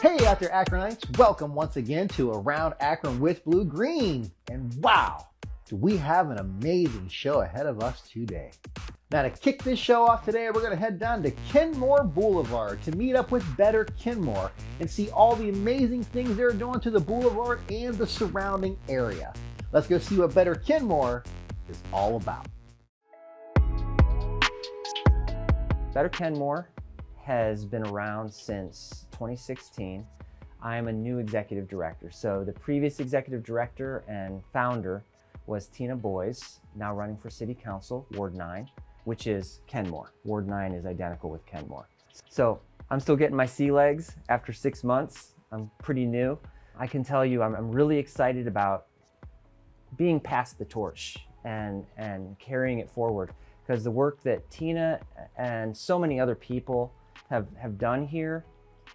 Hey out there, Akronites. Welcome once again to Around Akron with Blue Green. And wow, do we have an amazing show ahead of us today. Now to kick this show off today, we're going to head down to Kenmore Boulevard to meet up with Better Kenmore and see all the amazing things they're doing to the boulevard and the surrounding area. Let's go see what Better Kenmore is all about. Better Kenmore has been around since 2016. I am a new executive director. So the previous executive director and founder was Tina Boyes, now running for City Council, Ward 9, which is Kenmore. Ward 9 is identical with Kenmore. So I'm still getting my sea legs after 6 months. I'm pretty new. I can tell you I'm really excited about being passed the torch and carrying it forward, because the work that Tina and so many other people have done here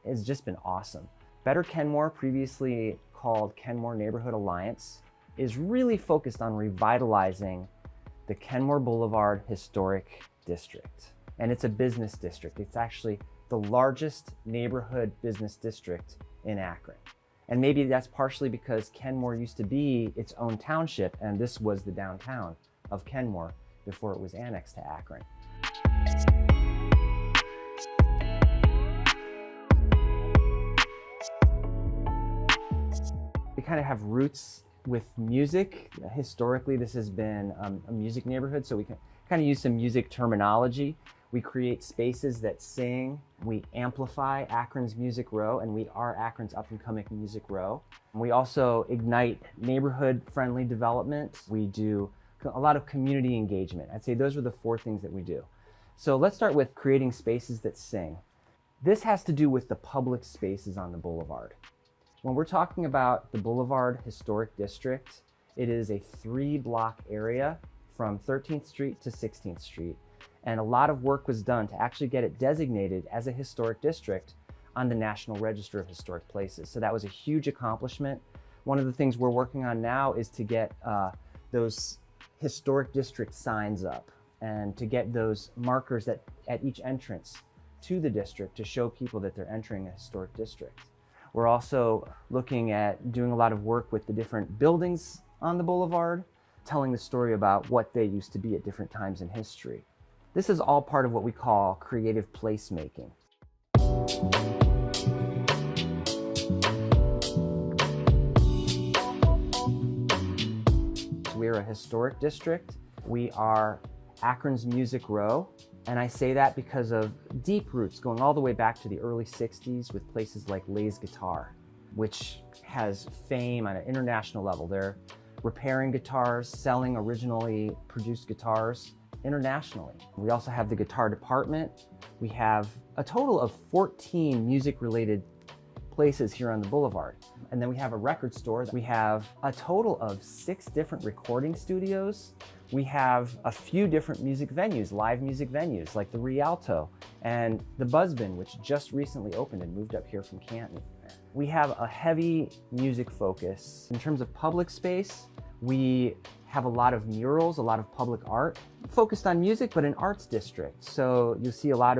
has just been awesome. Better Kenmore, previously called Kenmore Neighborhood Alliance, is really focused on revitalizing the Kenmore Boulevard Historic District. And it's a business district. It's actually the largest neighborhood business district in Akron. And maybe that's partially because Kenmore used to be its own township, and this was the downtown of Kenmore before it was annexed to Akron. We kind of have roots with music. Historically, this has been a music neighborhood, so we can kind of use some music terminology. We create spaces that sing. We amplify Akron's Music Row, and we are Akron's up-and-coming Music Row. We also ignite neighborhood-friendly development. We do a lot of community engagement. I'd say those are the 4 things that we do. So let's start with creating spaces that sing. This has to do with the public spaces on the boulevard. When we're talking about the Boulevard Historic District, it is a 3-block area from 13th Street to 16th Street. And a lot of work was done to actually get it designated as a historic district on the National Register of Historic Places. So that was a huge accomplishment. One of the things we're working on now is to get those historic district signs up and to get those markers at each entrance to the district to show people that they're entering a historic district. We're also looking at doing a lot of work with the different buildings on the boulevard, telling the story about what they used to be at different times in history. This is all part of what we call creative placemaking. We're a historic district. We are Akron's Music Row. And I say that because of deep roots going all the way back to the early 60s with places like Lay's Guitar, which has fame on an international level. They're repairing guitars, selling originally produced guitars internationally. We also have the guitar department. We have a total of 14 music-related places here on the boulevard. And then we have a record store. We have a total of 6 different recording studios. We have a few different music venues, live music venues, like the Rialto and the Buzzbin, which just recently opened and moved up here from Canton. We have a heavy music focus. In terms of public space, we have a lot of murals, a lot of public art, focused on music, but an arts district. So you'll see a lot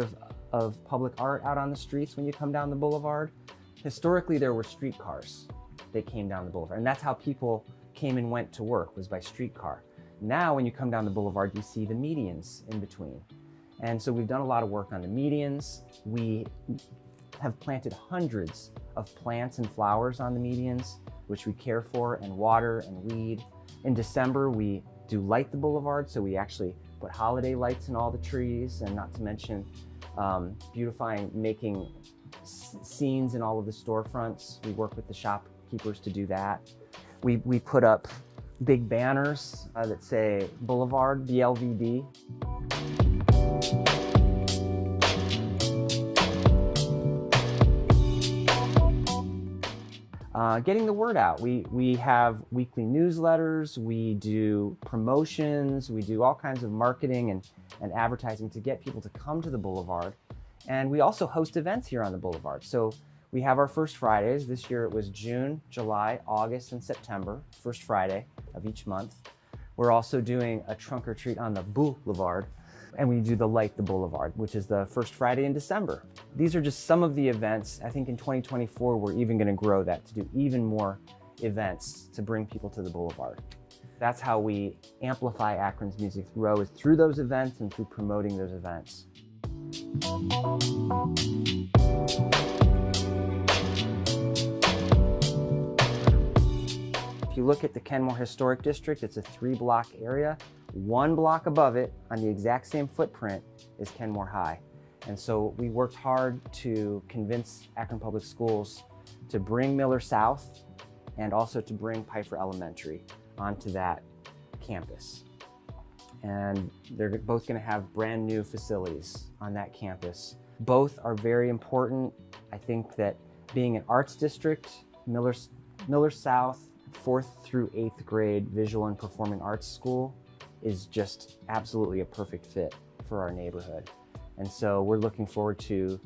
of public art out on the streets when you come down the boulevard. Historically, there were streetcars that came down the boulevard, and that's how people came and went to work, was by streetcar. Now, when you come down the boulevard, you see the medians in between. And so we've done a lot of work on the medians. We have planted hundreds of plants and flowers on the medians, which we care for and water and weed. In December, we do light the boulevard, so we actually put holiday lights in all the trees, and not to mention beautifying, making scenes in all of the storefronts. We work with the shopkeepers to do that. We put up big banners that say Boulevard, BLVD. Getting the word out. We have weekly newsletters, we do promotions, we do all kinds of marketing and advertising to get people to come to the boulevard. And we also host events here on the boulevard. So we have our First Fridays. This year it was June, July, August, and September, first Friday of each month. We're also doing a trunk or treat on the boulevard And we do the Light the Boulevard, which is the first Friday in December. These are just some of the events. I think in 2024, we're even going to grow that to do even more events to bring people to the Boulevard. That's how we amplify Akron's Music Row, is through those events and through promoting those events. If you look at the Kenmore Historic District, it's a 3-block area. 1 block above it, on the exact same footprint, is Kenmore High. And so we worked hard to convince Akron Public Schools to bring Miller South and also to bring Pfeiffer Elementary onto that campus. And they're both going to have brand new facilities on that campus. Both are very important. I think that being an arts district, Miller South, 4th through 8th grade visual and performing arts school is just absolutely a perfect fit for our neighborhood. And so we're looking forward to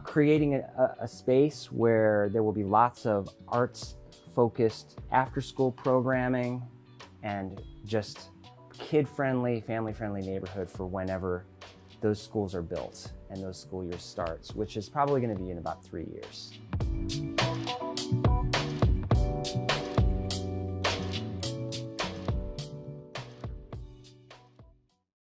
creating a space where there will be lots of arts-focused after-school programming and just kid-friendly, family-friendly neighborhood for whenever those schools are built and those school years starts, which is probably going to be in about 3 years.